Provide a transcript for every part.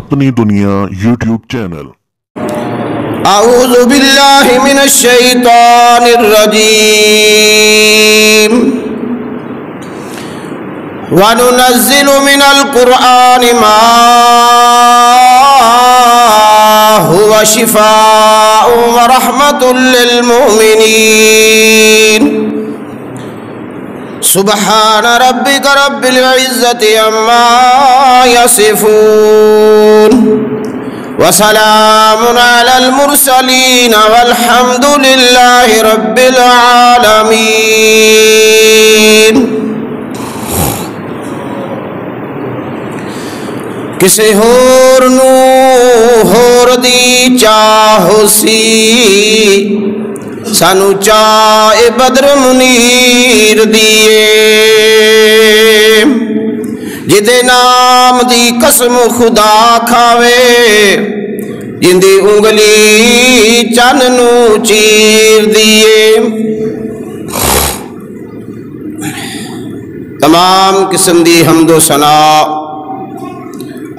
اپنی دنیا YouTube channel. اعوذ باللہ من الشیطان الرجیم وَنُنَزِّلُ مِنَ الْقُرْآنِ مَا هُوَ شِفَاءٌ وَرَحْمَةٌ لِّلْمُؤْمِنِينَ سبحان ربك رب العزة عما يصفون وسلام على المرسلين والحمد لله رب العالمين۔ کسے ہور نو ہور دی چاہو سی سانو چاہے بدر منیر دیے جدے نام دی قسم خدا کھاوے جندی انگلی چن نو چیر دیے۔ تمام قسم دی حمد و ثنا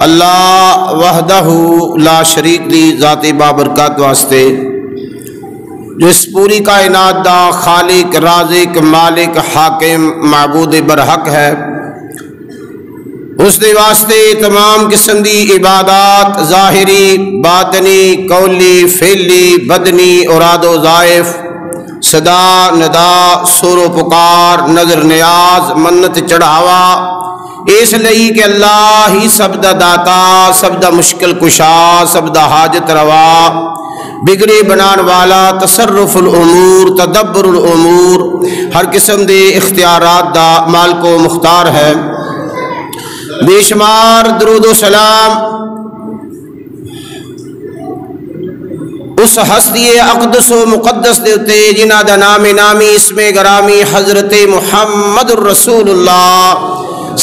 اللہ وحدہ لا شریک دی ذات بابرکات واسطے جو اس پوری کائنات دا خالق رازق مالک حاکم معبود برحق ہے، اس دے واسطے تمام قسم دی عبادات ظاہری باطنی قولی فعلی بدنی اوراد و ضائف صدا ندا سور و پکار نظر نیاز منت چڑھاوا اس لئی کہ اللہ ہی سب دا داتا سب دا مشکل کشا سب دا حاجت روا بگڑی بنان والا تصرف الامور تدبر الامور ہر قسم دے اختیارات دا مالک و مختار ہے۔ بے شمار درود و سلام اس ہستی اقدس و مقدس دے اتے جنہ دا نام نامی اسم گرامی حضرت محمد الرسول اللہ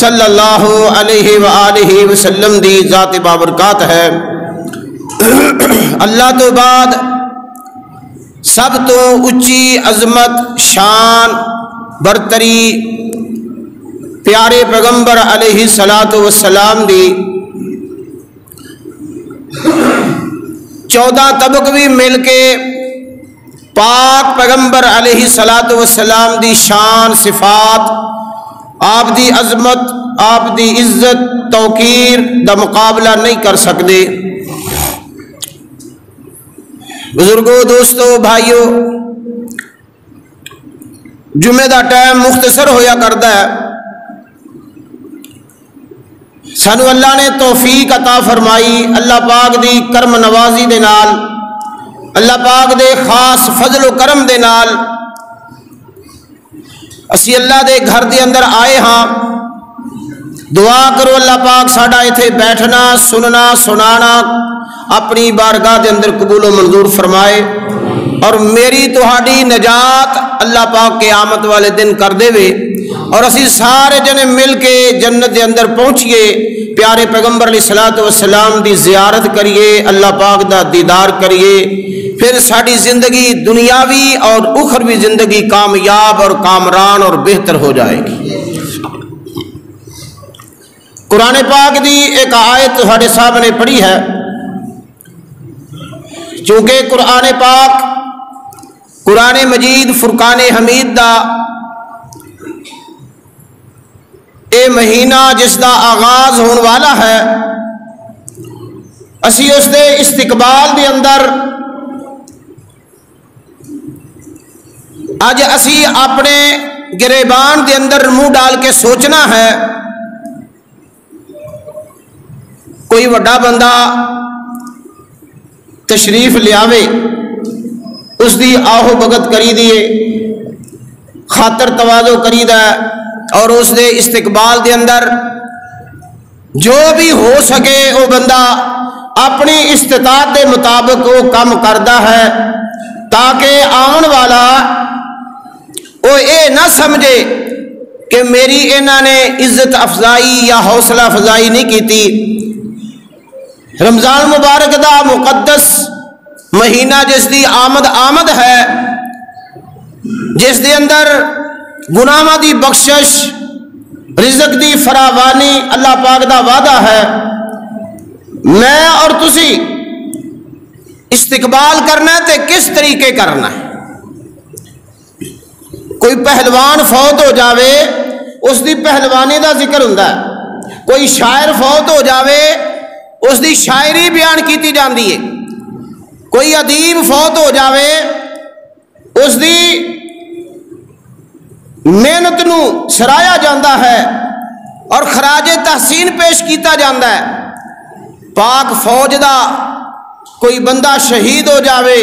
صلی اللہ علیہ وآلہ وسلم دی ذات بابرکات ہے۔ اللہ تو بعد سب تو اچھی عظمت شان برتری پیارے پیغمبر علیہ السلام دی 14 طبق بھی مل کے پاک پیغمبر علیہ السلام دی شان صفات آپ دی عظمت آپ دی عزت توقیر دا مقابلہ نہیں کر سکتے۔ بزرگوں دوستو بھائیو جمعہ دا ٹائم مختصر ہویا کرتا ہے، سانو اللہ نے توفیق عطا فرمائی اللہ پاک دی کرم نوازی دے نال اللہ پاک دے خاص فضل و کرم دے نال اسی اللہ دے گھر دے اندر آئے ہاں۔ دعا کرو اللہ پاک ساڈا ایتھے بیٹھنا سننا سنانا اپنی بارگاہ دے اندر قبول و منظور فرمائے اور میری تہاڈی نجات اللہ پاک قیامت والے دن کر دے وے اور اسی سارے جنے مل کے جنت دے اندر پہنچیے پیارے پیغمبر علیہ السلام دی زیارت کریے اللہ پاک دا دیدار کریے پھر ساری زندگی دنیاوی اور اخروی زندگی کامیاب اور کامران اور بہتر ہو جائے گی۔ قرآن پاک دی ایک آیت تہاڈے سامنے پڑھی ہے، چونکہ قرآن پاک قرآن مجید فرقان حمید دا اے مہینہ جس دا آغاز ہون والا ہے، اسی اس دے استقبال دے اندر آج اسی اپنے گریبان دے اندر منہ ڈال کے سوچنا ہے، کوئی وڈا بندہ تشریف لیاوے اس دی آہو بگت کری دیے خاطر تواضع کری دا اور اس دے استقبال دے اندر جو بھی ہو سکے وہ بندہ اپنی استطاعت دے مطابق وہ کام کردا ہے تاکہ آن والا وہ اے نہ سمجھے کہ میری انہوں نے عزت افزائی یا حوصلہ افزائی نہیں کیتی۔ رمضان مبارک دا مقدس مہینہ جس دی آمد ہے جس دے اندر گناہاں دی بخشش رزق دی فراوانی اللہ پاک دا وعدہ ہے، میں اور تسی استقبال کرنا ہے تے کس طریقے کرنا ہے؟ کوئی پہلوان فوت ہو جاوے اس دی پہلوانی دا ذکر ہوندا ہے، کوئی شاعر فوت ہو جاوے اس دی شاعری بیان کیتی جاندی ہے، کوئی ادیب فوت ہو جاوے اس دی محنت نو سرایا جاندہ ہے اور خراج تحسین پیش کیتا جاندہ ہے۔ پاک فوج دا کوئی بندہ شہید ہو جاوے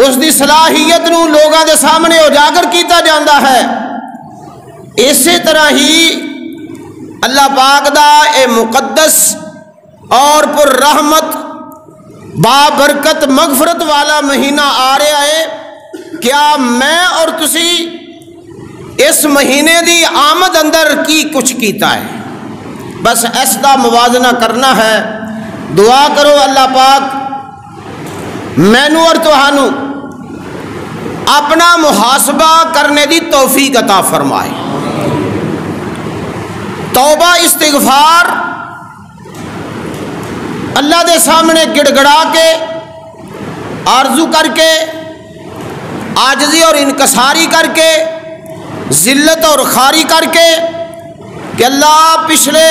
اس دی صلاحیت نو لوگاں دے سامنے اجاگر کیتا جاندہ ہے۔ اسی طرح ہی اللہ پاک دا اے مقدس اور پر رحمت بابرکت مغفرت والا مہینہ آ رہا ہے، کیا میں اور تسی اس مہینے دی آمد اندر کی کچھ کیتا ہے؟ بس اس دا موازنہ کرنا ہے۔ دعا کرو اللہ پاک مینو اور تہانو اپنا محاسبہ کرنے دی توفیق عطا فرمائے۔ توبہ استغفار اللہ دے سامنے گڑ گڑا کے آرزو کر کے عاجزی اور انکساری کر کے ذلت اور خاری کر کے کہ اللہ پچھلے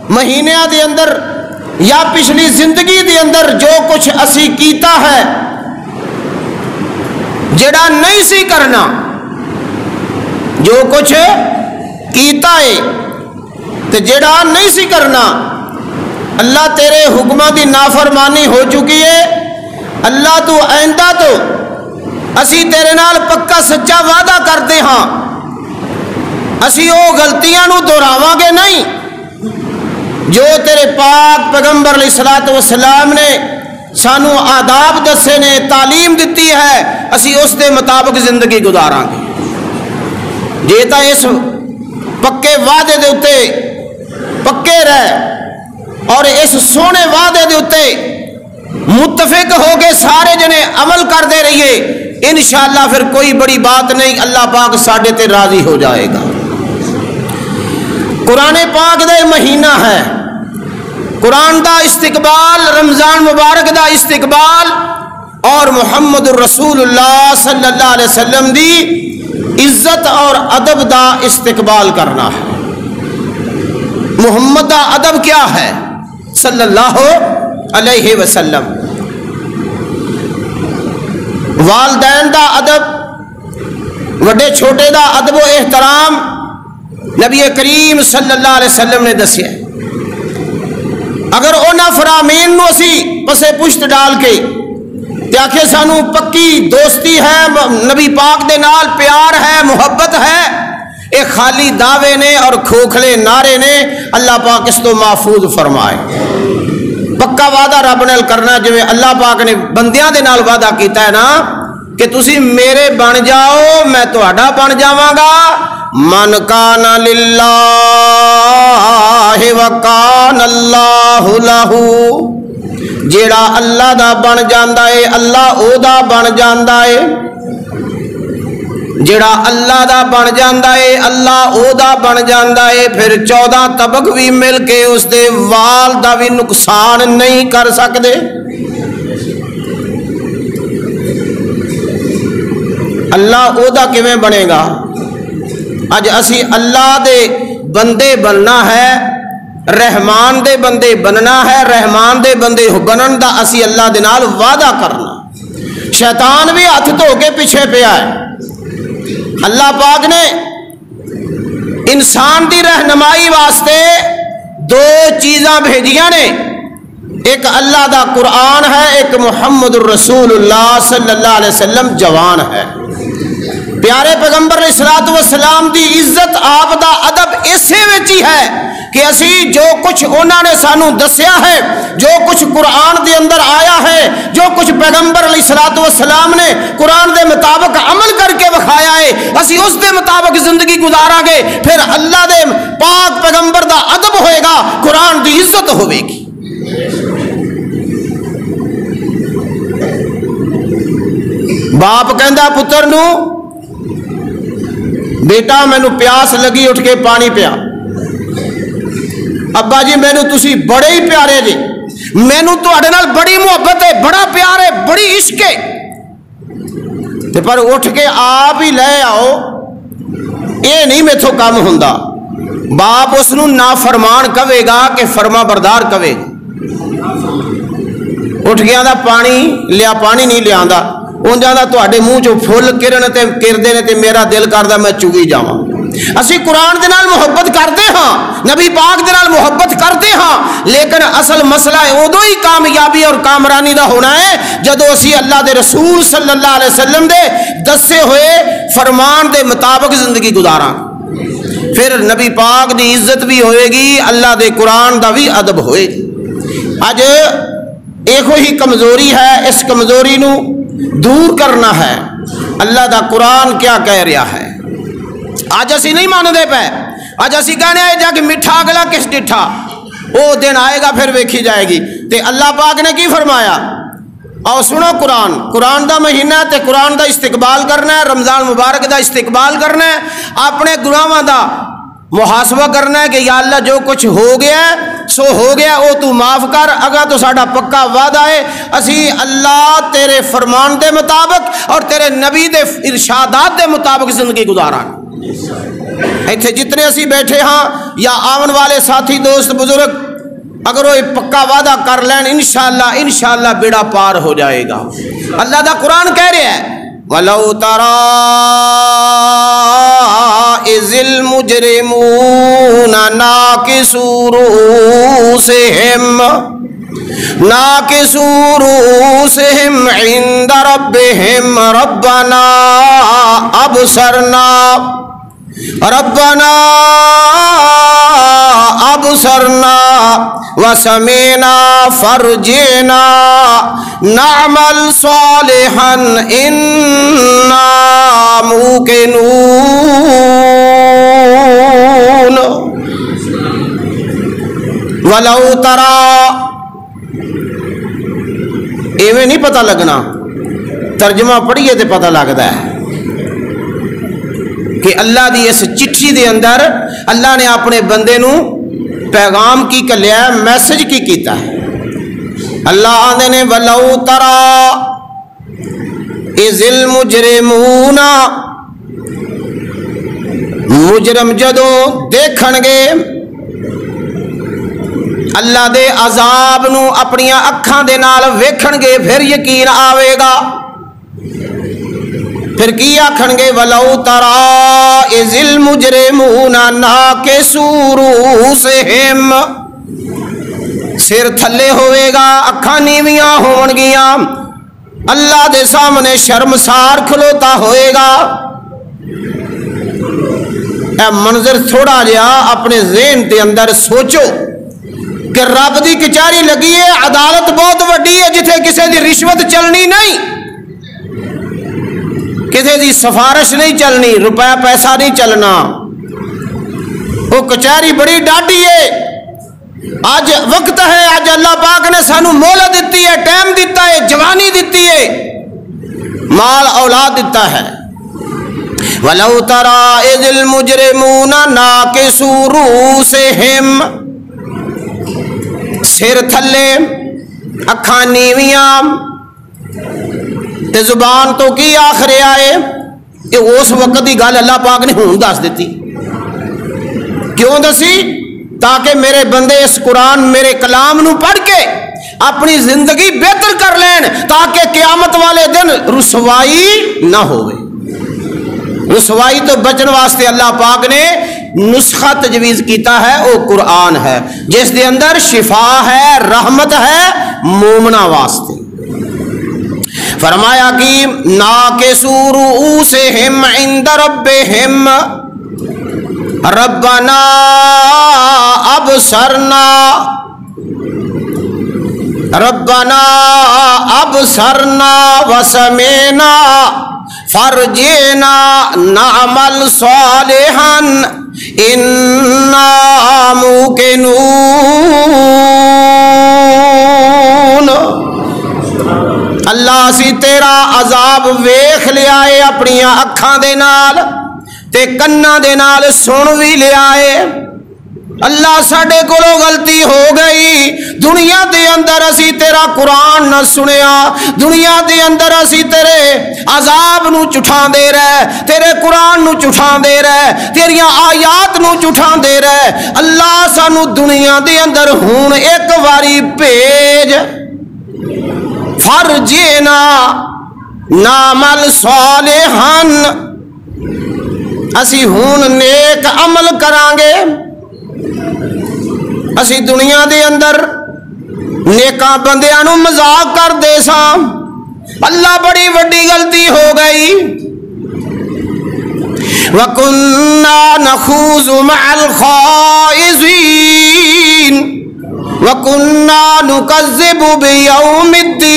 مہینیاں دے اندر یا پچھلی زندگی دے اندر جو کچھ اسی کیتا ہے جڑا نہیں سی کرنا، جو کچھ کیتا ہے تے جڑا نہیں سی کرنا، اللہ تیرے حکمہ دی نافرمانی ہو چکی ہے۔ اللہ تو آئندہ تو اسی تیرے نال پکا سچا وعدہ کرتے ہاں، اسی او غلطیاں نو دہراواں گے نہیں جو تیرے پاک پیغمبر علیہ الصلوۃ والسلام نے سانو آداب دسے نے، تعلیم دیتی ہے، اسی اس دے مطابق زندگی گزاراں گے۔ جے تا اس پکے وعدے دے اتے پکے رہ اور اس سونے وعدے دے اتے متفق ہو کے سارے جنے عمل کر دے رہیے، انشاءاللہ پھر کوئی بڑی بات نہیں، اللہ پاک ساڈے تے راضی ہو جائے گا۔ قرآن پاک دا مہینہ ہے، قرآن دا استقبال، رمضان مبارک دا استقبال اور محمد الرسول اللہ صلی اللہ علیہ وسلم دی عزت اور ادب دا استقبال کرنا ہے۔ محمد دا ادب کیا ہے صلی اللہ علیہ وسلم؟ والدین دا ادب، وڈے چھوٹے دا ادب و احترام نبی کریم صلی اللہ علیہ وسلم نے دسیا۔ اگر اونا فرامین نو اسی پسے پشت ڈال کے تے آکھے سانو پکی دوستی ہے نبی پاک دے نال، پیار ہے، محبت ہے، اے خالی دعوے نے اور کھوکھلے نعرے نے، اللہ پاک اس تو محفوظ فرمائے۔ پکا وعدہ رب نال کرنا، جو اللہ پاک نے بندیاں دے نال وعدہ کیتا ہے نا کہ تسی میرے بن جاؤ میں تہاڈا بن جاواں گا۔ من کان للہ وکان اللہ لہ، جیڑا اللہ دا بن جاندا ہے اللہ او دا بن جاندا ہے، جیڑا اللہ دا بن جاندا ہے اللہ او دا بن جاندا ہے۔ پھر 14 طبق بھی مل کے اس دے وال دا بھی نقصان نہیں کر سکدے۔ اللہ او دا کیویں بنے گا؟ اج اسی اللہ دے بندے بننا ہے، رحمان دے بندے بننا ہے، رحمان دے بندے بنن دا اسی اللہ دے نال وعدہ کرنا۔ شیطان بھی ہاتھ دھو کے پیچھے پیا ہے۔ اللہ پاک نے انسان دی رہنمائی واسطے 2 چیزاں بھیجیاں نے، ایک اللہ دا قرآن ہے، ایک محمد الرسول اللہ صلی اللہ علیہ وسلم جوان ہے۔ پیارے پیغمبر علیہ الصلوۃ والسلام دی عزت آپ دا ادب اسے وچ ہی ہے کہ اسی جو کچھ انہوں نے سانو دسیا ہے، جو کچھ قرآن دے اندر آیا ہے، جو کچھ پیغمبر علیہ الصلوۃ والسلام نے قرآن دے مطابق عمل کر کے بخایا ہے، اسی اس دے مطابق زندگی گزاراں گے، پھر اللہ دے پاک پیغمبر دا ادب ہوئے گا، قرآن دی عزت ہوئے گی۔ باپ کہندا پتر نو بیٹا مینو پیاس لگی، اٹھ کے پانی پیا، ابا جی مینو تسی بڑے ہی پیارے جی، مینو تہاڈے نال بڑی محبت ہے، بڑا پیار ہے، بڑی عشق ہے، تے پر اٹھ کے آپ ہی لے آؤ، یہ نہیں میتھوں کام ہوندا۔ باپ اس نو نافرمان کہے گا کہ فرما بردار کہے گا۔ اٹھ گیا دا پانی لیا، پانی نہیں لیا اونجا دا تواڈے منہ چوں پھل کرن تے کردے نے تے میرا دل کردا میں چگی جاواں۔ اسی قرآن دے نال محبت کرتے ہاں، نبی پاک دے نال محبت کرتے ہاں، لیکن اصل مسئلہ ہے ادو ہی کامیابی اور کامرانی دا ہونا ہے جدو اسی اللہ دے رسول صلی اللہ علیہ وسلم دے دسے ہوئے فرمان دے مطابق زندگی گزاراں، پھر نبی پاک دی عزت بھی ہوئے گی، اللہ دے قرآن دا بھی ادب ہوئے گی۔ اج ایک ہی کمزوری ہے، اس کمزوری نو دور کرنا ہے۔ اللہ دا قرآن کیا کہہ رہا ہے؟ آج اسی نہیں مانتے پے، آج اسی کہنے آئے جا کہ میٹھا اگلا کس ڈٹھا، وہ دن آئے گا پھر ویکھی جائے گی۔ تے اللہ پاک نے کی فرمایا؟ اور سنو قرآن دا مہینہ ہے تے قرآن دا استقبال کرنا ہے، رمضان مبارک دا استقبال کرنا ہے، اپنے گناہاں دا محاسبہ کرنا ہے کہ یا اللہ جو کچھ ہو گیا ہے سو ہو گیا، او تو معاف کر، اگا تو ساڈا پکا وعدہ ہے اسی اللہ تیرے فرمان دے مطابق اور تیرے نبی دے ارشادات دے مطابق زندگی گزاراں۔ ایتھے جتنے اسی بیٹھے ہاں یا آون والے ساتھی دوست بزرگ اگر وہ پکا وعدہ کر لین انشاءاللہ بیڑا پار ہو جائے گا۔ اللہ دا قرآن کہہ رہا ہے وَلَوْ تَرَىٰ إِذِ الْمُجْرِمُونَ نَاكِسُو رُءُوسِهِمْ عِندَ رَبِّهِمْ رَبَّنَا أَبْصَرْنَا وَسَمِعْنَا فَارْجِعْنَا نَعْمَلْ صَالِحًا إِنَّا مُوقِنُونَ۔ وَلَوْ تَرَىٰ، ایویں نہیں پتہ لگنا، ترجمہ پڑھیے تے پتہ لگتا ہے کہ اللہ دی اس چٹھی دے اندر اللہ نے اپنے بندے نو پیغام کی کلیا ہے، میسج کی کیتا ہے۔ اللہ آندے نے وَلَوْ تَرَىٰ إِذِ الْمُجْرِمُونَ، مجرم جدوں دیکھن گے اللہ دے عذاب نو اپنی اکھاں دے نال ویکھن گے پھر یقین آوے گا۔ پھر کی آکھن گے وَلَوْ تَرَىٰ إِذِ الْمُجْرِمُونَ نَاكِسُو رُءُوسِهِمْ، سر تھلے ہوئے گا، اکھاں نیویاں ہون گیاں، اللہ دے سامنے شرمسار کھلوتا ہوئے گا۔ اے منظر تھوڑا جہا اپنے ذہن دے اندر سوچو کہ رب دی کچہری لگی ہے، عدالت بہت وڈی ہے جتھے کسے دی رشوت چلنی نہیں، کسی دی سفارش نہیں چلنی، روپیہ پیسہ نہیں چلنا، وہ کچہری بڑی ڈاڈی ہے۔ آج وقت ہے، آج اللہ پاک نے سانو مہلت دیتی ہے، ٹائم دیتا ہے، جوانی دیتی ہے، مال اولاد دیتا ہے۔ وَلَوْ تَرَىٰ إِذِ الْمُجْرِمُونَ نَاكِسُو رُءُوسِهِمْ، سر تھلے، اکھاں نیویاں، تے زبان تو کی آخر آئے، یہ اس وقت دی گل اللہ پاک نے ہوں دس دیتی۔ کیوں دسی؟ تاکہ میرے بندے اس قرآن میرے کلام نو پڑھ کے اپنی زندگی بہتر کر لین، تاکہ قیامت والے دن رسوائی نہ ہوئے۔ رسوائی تو بچن واسطے اللہ پاک نے نسخہ تجویز کیتا ہے، وہ قرآن ہے جس دے اندر شفا ہے، رحمت ہے مومنہ واسطے۔ فرمایا کہ ناکسو رؤوسہم عند ربہم ربنا ابصرنا وسمعنا فارجعنا نعمل صالحا انا موقنون۔ اللہ سی تیرا عذاب ویکھ لیا ہے اپنی اکھاں دے نال تے کناں دے نال سن بھی لیا ہے، اللہ ساڈے کولوں غلطی ہو گئی، دنیا دے اندر اسی تیرا قرآن نہ سنیا، دنیا دے اندر اسی تیرے عذاب نو چٹھا دے رہے، تیرے قرآن نو چٹھا دے رہے، تیریاں آیات نو چٹھا دے رہے۔ اللہ سانو دنیا دے اندر ہون ایک واری بھیج، فرجینا نعمل صالحا، اسی ہون نیک عمل کرانگے۔ اسی دنیا دے اندر نیکاں بندیاں نو مذاق کر دے ساں، اللہ بڑی وڈی غلطی ہو گئی۔ وَكُنَّا نَخُوضُ مَعَ الْخَائِضِينَ وَكُنَّا نُكَذِّبُ بِيَوْمِ الدِّينِ،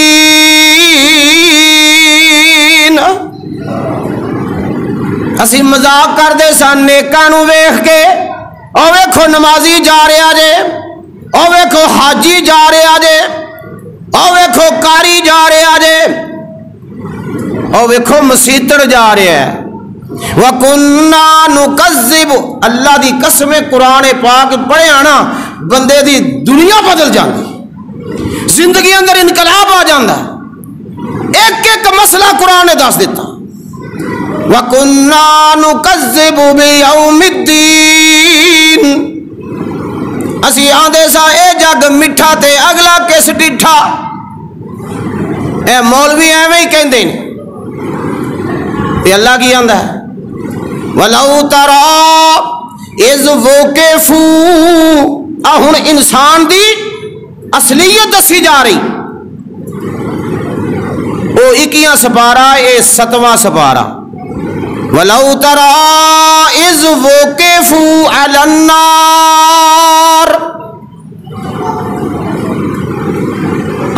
اسی مذاق کر دے ساں نیکاں نو ویکھ کے، او ویکھو نمازی جا رہا جے، او ویکھو حاجی جا رہا جے، او ویکھو کاری جا رہا جے، او ویکھو مسیتر جا رہا ہے۔ وَكُنَّا نُكَذِّبُ، اللہ دی قسم قرآن پاک پڑھے آنا بندے دی دنیا بدل جاندی، زندگی اندر انقلاب آ جاندہ، ایک ایک مسئلہ قرآن نے دس دیتا۔ وَكُنَّا نُكَذِّبُ بِيَوْمِ الدِّينِ، اسی آندے سا اے جگ مٹھا تے اگلا کس ڈٹھا، اے مولوی ایویں ہی کہندے ہیں، یہ اللہ کی آندہ ہے۔ وَلَوْ تَرَا اِذْ وُقِفُوا، ہن انسان دی اصلیت دسی جا رہی، وہ 21واں سپارہ اے 7واں سپارہ۔ وَلَوْ تَرَا اِذْ وُقِفُوا عَلَى النَّارِ،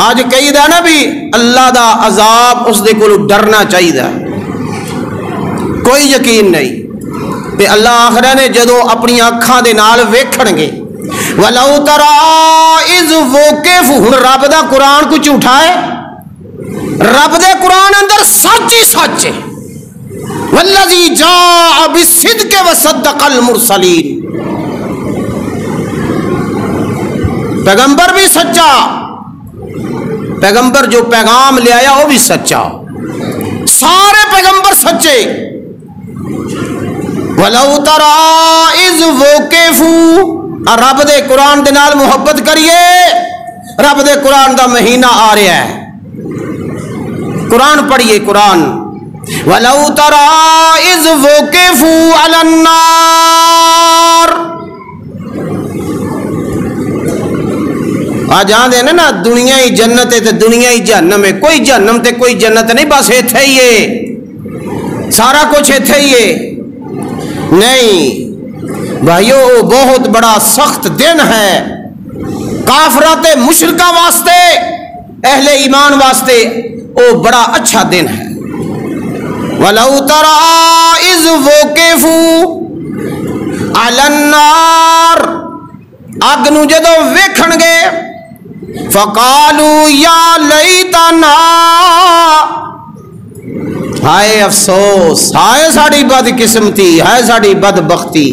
آج کہی دا نا بھی اللہ دا عذاب اس دے کو ڈرنا چاہیے دا، کوئی یقین نہیں کہ اللہ آخرہ نے جدو اپنی اکھاں دے نال ویکھن گے۔ وَلَوْ تَرَا اِذْ وُقِفُوا، ہن رب دا قرآن کو جھوٹا ہے، رب دے قرآن اندر سچ ہی سچ ہے۔ وَالَّذِي جَاءَ بِالصِّدْقِ وَصَدَّقَ الْمُرْسَلِينَ، پیغمبر بھی سچا، پیغمبر جو پیغام لے آیا وہ بھی سچا، سارے پیغمبر سچے۔ وَلَوْ تَرَا اِذْ وُقِفُوا، رب دے قرآن دے نال محبت کریے، رب دے قرآن دا مہینہ آ رہا ہے، قرآن پڑھیے قرآن۔ وَلَوْ تَرَا اِذْ وُقِفُوا عَلَى النَّارِ، آج آندے نا دنیا ہی جنت ہے تے دنیا ہی جہنم ہے، کوئی جہنم تے کوئی جنت نہیں، بس ایتھے ہی ہے، سارا کچھ ایتھے ہی ہے۔ نہیں بھائیو، بہت بڑا سخت دن ہے کافرات مشرکہ واسطے، اہل ایمان واسطے وہ بڑا اچھا دن ہے۔ وَلَوْ تَرَا اِذْ وُقِفُوا عَلَى النَّارِ، اگ نو جدو ویکھن گے، فَقَالُوا يَا لَيْتَنَا، ہائے افسوس، ہائے ساڑی بد قسمتی، ہائے ساڑی بد بختی،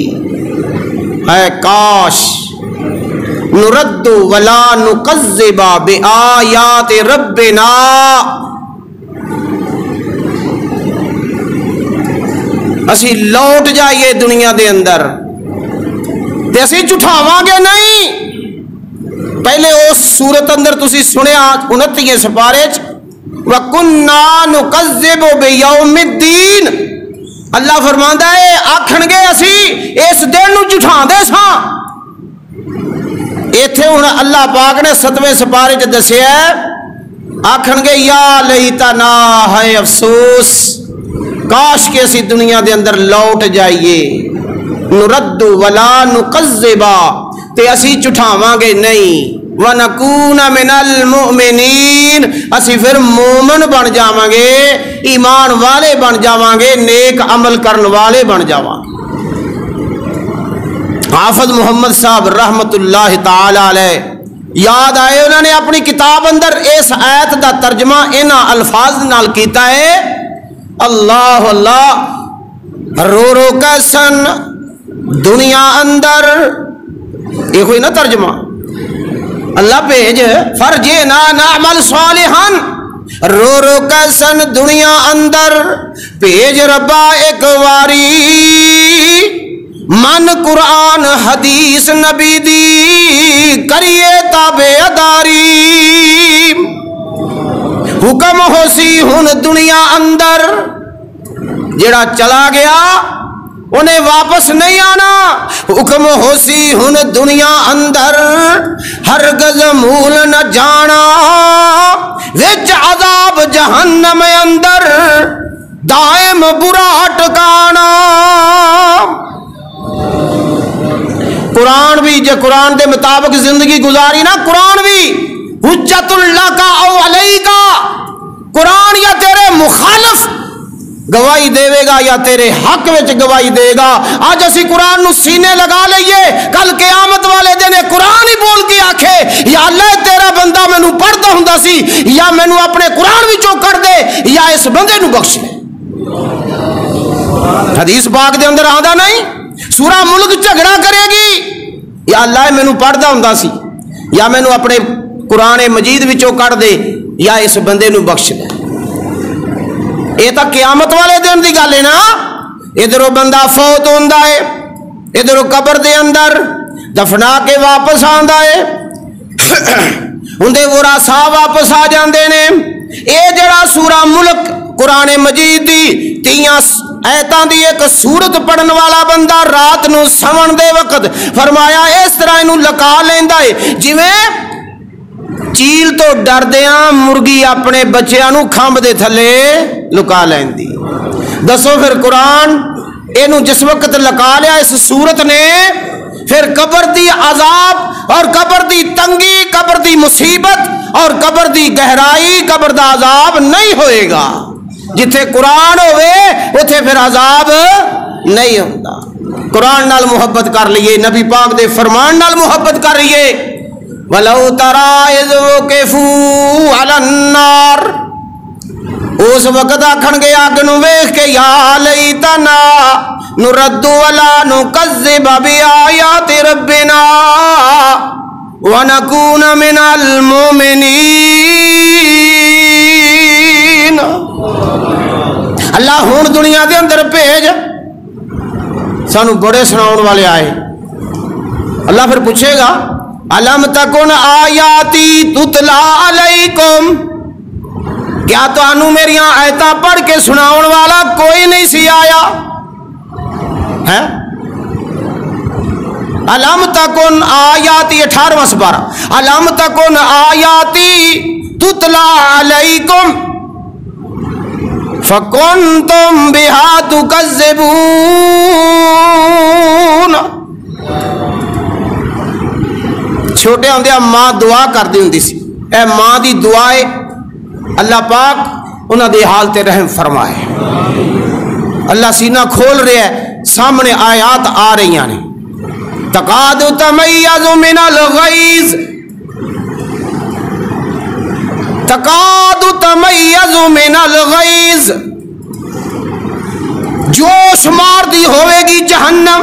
ہائے کاش نُرَدُّ وَلَا نُكَذِّبَ بِآيَاتِ رَبِّنَا، اسی لوٹ جائیے دنیا دے اندر تے اسی جھٹھاواں گے نہیں۔ پہلے اس سورت اندر تسی سنیا 29 سپارے چ، وَكُنَّا نُكَذِّبُ بِيَوْمِ الدِّينِ، اللہ فرماندا ہے آکھن گے اسی اس دن نو جھٹھاں دے ساں۔ ایتھے ہن اللہ پاک نے 7ویں سپارے چ دسیا ہے، آکھن گے یا لیتنا، ہے افسوس، کاش کہ اسی دنیا دے اندر لوٹ جائیے، نُرَدُّ وَلَا نُكَذِّبَ، تے اسی جھٹھاواں گے نہیں، وَنَكُونَ مِنَ الْمُؤْمِنِينَ، اسی پھر مومن بن جاواں گے، ایمان والے بن جاواں گے، نیک عمل کرن والے بن جاواں گے۔ حافظ محمد صاحب رحمت اللہ تعالی علیہ یاد آئے، انہوں نے اپنی کتاب اندر اس آیت دا ترجمہ انہاں الفاظ نال کیتا ہے، اللہ اللہ رو رو کے سن دنیا اندر یہ کوئی نہ ترجمہ اللہ بھیج فرجنا نعمل صالحان رو رو کسن دنیا اندر بھیج ربا ایک واری من قرآن حدیث نبی دی کریے تابعداری حکم ہو سی ہن دنیا اندر جڑا چلا گیا انہیں واپس نہیں آنا حکم ہو سی ہن دنیا اندر ہرگز مول نہ جانا وچ عذاب جہنم اندر دائم برا ٹکانا قرآن بھی جے قرآن دے مطابق زندگی گزاری نا قرآن بھی حجت اللہ کا او علیہ کا قرآن یا تیرے مخالف گواہی دے گا یا تیرے حق وچ گواہی دے گا آج اسی قرآن نو سینے لگا لئیے کل قیامت والے دن قرآن ہی بول کے آکھے یا اللہ تیرا بندہ میں نو پڑھتا ہوں سی یا میں نو اپنے قرآن وچوں کر دے یا اس بندے نو بخش لے حدیث پاک دے اندر آندا نہیں سورہ ملک جھگڑا کرے گی یا اللہ میں نو پڑھتا ہوں سی یا میں نو اپنے قرآن مجید وچوں کر دے یا اس بندے نو بخش لے یہ تو قیامت والے دن کی گل ہے نا ادھروں بندہ فوت ہوندا ہے ادھروں قبر دے اندر دفنا کے واپس آندا ہے اندے ورثا واپس آ جاندے نے اے جڑا سورہ ملک قرآن مجید دی 30 آیتاں دی ایک سورت پڑھن والا بندہ رات نو سون دے وقت فرمایا اس طرح اینو لکا لیندا ہے جویں چیل تو ڈردیاں مرغی اپنے بچیاں نو کھمب دے تھلے لکا لیندی دسو پھر قرآن اینو جس وقت لکا لیا اس صورت نے پھر قبر دی عذاب اور قبر دی تنگی قبر دی مصیبت اور قبر دی گہرائی قبر دا عذاب نہیں ہوئے گا جتھے قرآن ہوئے اتھے پھر عذاب نہیں ہوتا قرآن نال محبت کر لیے نبی پاک دے فرمان نال محبت کر لیے وَلَوْ تَرَا إِذْ وُقِفُوا عَلَى النَّارِ اس وقت آکھن گے آگ نو ویکھ کے یا لیتنا نرد ولا نکذب بآیات ربنا ونکون من المؤمنین اللہ ہون دنیا دے اندر بھیج سانو بڑے سناؤن والے آئے اللہ پھر پوچھے گا علم تکن آیاتی تتلا علیکم کیا تو انو میری آیتاں پڑھ کے سناؤن والا کوئی نہیں سی آیا ہے علم تکن آیاتی 18واں سپارہ علم تکن آیاتی تتلا علیکم فکنتم بہا تکذبون چھوٹے ہوندے ماں دعا کر دی ہوندی سی اے ماں دی دعائے اللہ پاک انہاں دے حال تے رحم فرمائے اللہ سینہ کھول رہا ہے سامنے آیات آ رہی ہیں تقاد تمیز من الغیظ تقاد تمیز من الغیظ جوش مار دی ہوئے گی جہنم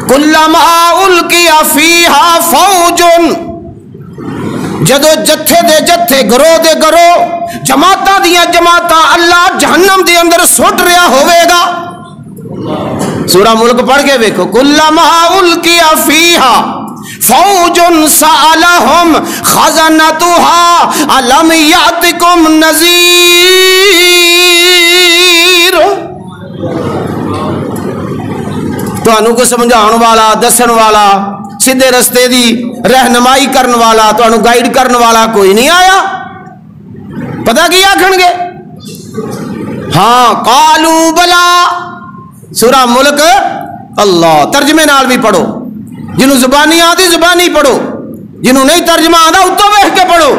کلما القی فیہا فوج جدو جتھے دے جتھے گروہ دے گروہ جماعتاں دیاں جماعتاں اللہ جہنم دے اندر سٹ رہا ہوئے گا سورہ ملک پڑھ کے دیکھو کلما القی فیہا فوج سألہم خزنتها الم یاتکم نذیر تو انو کو سمجھان والا دسن والا سیدھے رستے دی رہنمائی کرن والا تو انو گائیڈ کرن والا کوئی نہیں آیا پتہ کی آکھن گے ہاں قالو بلا سورہ ملک اللہ ترجمے نال بھی پڑھو جنہوں زبانی آدھی زبانی پڑھو جنہوں نہیں ترجمہ آدھا اتو بیٹھ کے پڑھو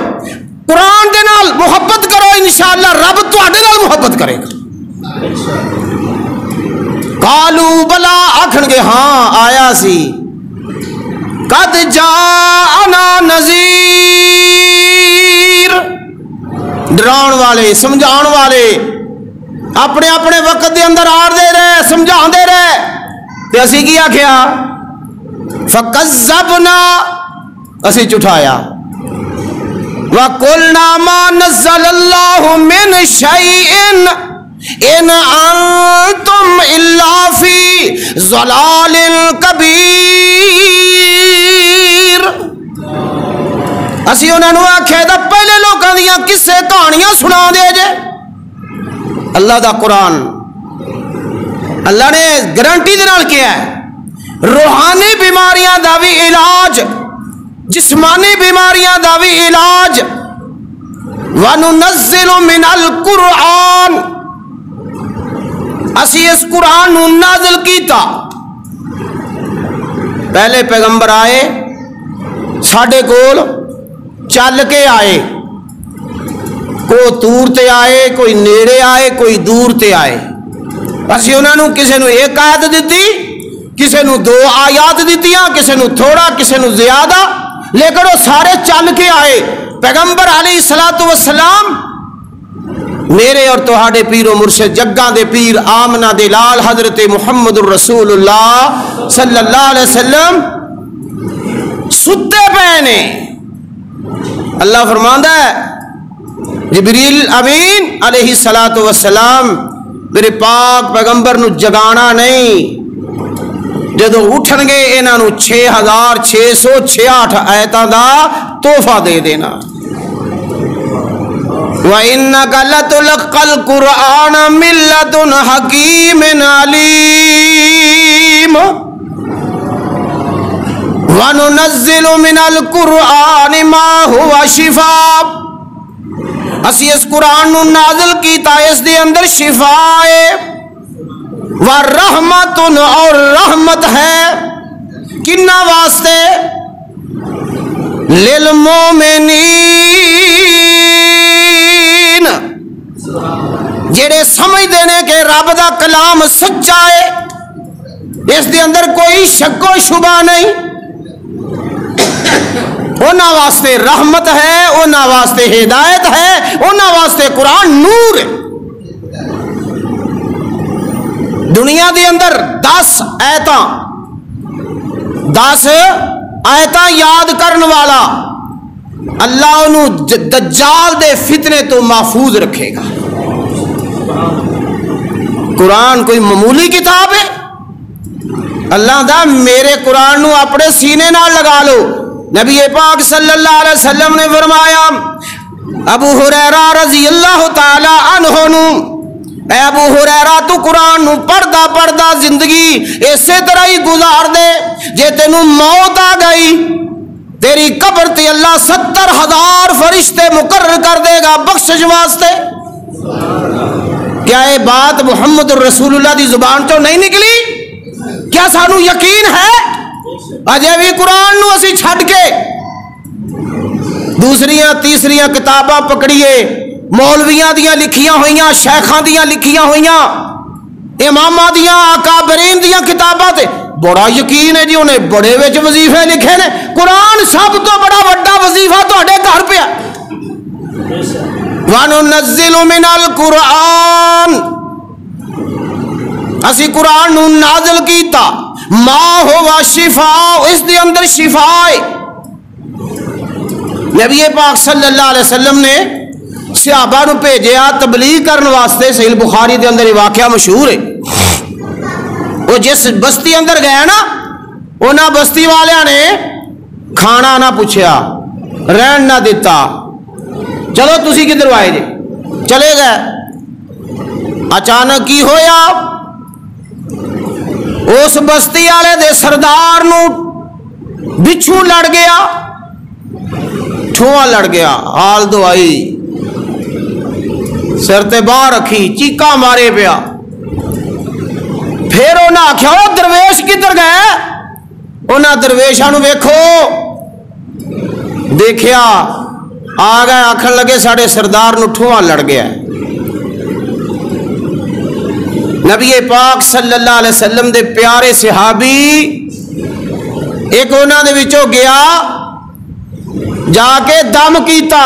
قرآن دے نال محبت کرو انشاءاللہ رب تو آدھے نال محبت کرے گا قالو بلا آکھن گے ہاں آیا سی قد جاءنا نذیر ڈراؤن والے سمجھان والے اپنے اپنے وقت دے اندر آر دے رہے سمجھان دے رہے تے اسی کی آکھیا فکذبنا اسی جھٹایا وَقُلْنَا مَا نَزَّلَ اللَّهُ مِنْ شَيْءٍ إِنْ أَنْتُمْ إِلَّا فِي ضَلَالٍ كَبِيرٍ اسی انہوں نے آکھے دا پہلے لوگوں دیاں کسے کہانیاں سنا دے جے اللہ دا قرآن اللہ نے گارنٹی دے نال کیا ہے روحانی بیماریاں دا بھی علاج جسمانی بیماریاں دا بھی علاج وَنُنَزِّلُ مِنَ الْقُرْآنِ اسی اس قرآن نو نازل کیتا پہلے پیغمبر آئے ساڈے کول چل کے آئے کوئی دور تے آئے کوئی نیڑے آئے کوئی دور تے آئے اسی انہوں نے کسے نو ایک آیت دیتی کسے نو 2 آیات دیتیاں کسے نو تھوڑا کسے نو زیادہ لیکن وہ سارے چل کے آئے پیغمبر علیہ الصلوۃ والسلام میرے اور تہاڈے پیر و مرشد جگاں دے پیر آمنہ دے لال حضرت محمد الرسول اللہ صلی اللہ علیہ وسلم ستے پے نے اللہ فرماندا ہے جبریل امین علیہ الصلوۃ والسلام میرے پاک پیغمبر نو جگانا نہیں جدو اٹھن گے انہاں نو 6666 آیتاں دا تحفہ دے دینا وَإِنَّكَ لَتُلْقَى الْقُرْآنَ مِن لَّدُنْ حَكِيمٍ عَلِيمٍ وَنُنَزِّلُ مِنَ الْقُرْآنِ مَا هُوَ شِفَاءٌ اسی اس قرآن نو نازل کیتا اس دے اندر شفاء وَرَحْمَةٌ اور رحمت ہے کنہ واسطے لِلْمُؤْمِنِينَ جڑے سمجھ دینے کہ رب دا کلام سچا ہے اس دے اندر کوئی شک و شبہ نہیں انہاں واسطے رحمت ہے انہاں واسطے ہدایت ہے انہاں واسطے قرآن نور ہے دنیا دے اندر 10 آیتاں یاد کرن والا اللہ انہوں دجال دے فتنے تو محفوظ رکھے گا قرآن کوئی معمولی کتاب ہے اللہ دا میرے قرآن نو اپنے سینے نہ لگا لو نبی پاک صلی اللہ علیہ وسلم نے فرمایا ابو ہریرہ رضی اللہ تعالی عنہ نو اے ابو ہریرہ تو قرآن نو پڑھدا پڑھدا زندگی اسی طرح ہی گزار دے جے تینوں موت آ گئی تیری قبر تے اللہ 70,000 فرشتے مقرر کر دے گا بخشش واسطے کیا یہ بات محمد الرسول اللہ دی زبان تو نہیں نکلی کیا سانو یقین ہے اجے بھی قرآن نو اسی چھڈ کے دوسریاں تیسریاں کتاباں پکڑیے مولویاں دیاں لکھیاں ہوئیاں شیخاں دیاں لکھیاں ہوئیاں اماماں دیاں اکابرین دیاں کتاباں تے بڑا یقین ہے جی انہیں بڑے وچ وظیفے لکھے نے قرآن سب تو بڑا وڈا وظیفہ تہاڈے گھر پہ وَنُنَزِّلُ مِنَ الْقُرْآنِ اسی قرآن نو نازل کیتا ما ہوا شفاء اس دے اندر شفاء نبی پاک صلی اللہ علیہ وسلم نے صحابہ نو بھیجیا تبلیغ کرن واسطے صحیح بخاری دے اندر یہ واقعہ مشہور ہے وہ جس بستی اندر گیا نا انہاں بستی والیاں نے کھانا نہ پوچھیا رہن نہ دیتا چلو تسی کدھر آئے جی چلے گئے اچانک کی ہویا اس بستی والے دے سردار نو بچھو لڑ گیا ٹھواں لڑ گیا حال دوائی سر تے باہر رکھی چیکا مارے پیا پھر انہاں آکھیا او درویش کدھر گئے انہاں درویشاں نو ویکھو دیکھیا آ گئے آکھن لگے ساڑے سردار نو ٹھواں لڑ گیا نبی پاک صلی اللہ علیہ وسلم دے پیارے صحابی ایک انہاں دے وچوں گیا جا کے دم کیتا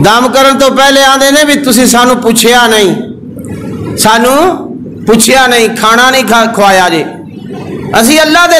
دم کرن تو پہلے آندے نے بھی تسی سانو پوچھیا نہیں کھانا نہیں کھوایا جی اسی اللہ دے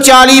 40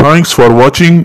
Thanks for watching.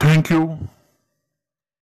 Thank you.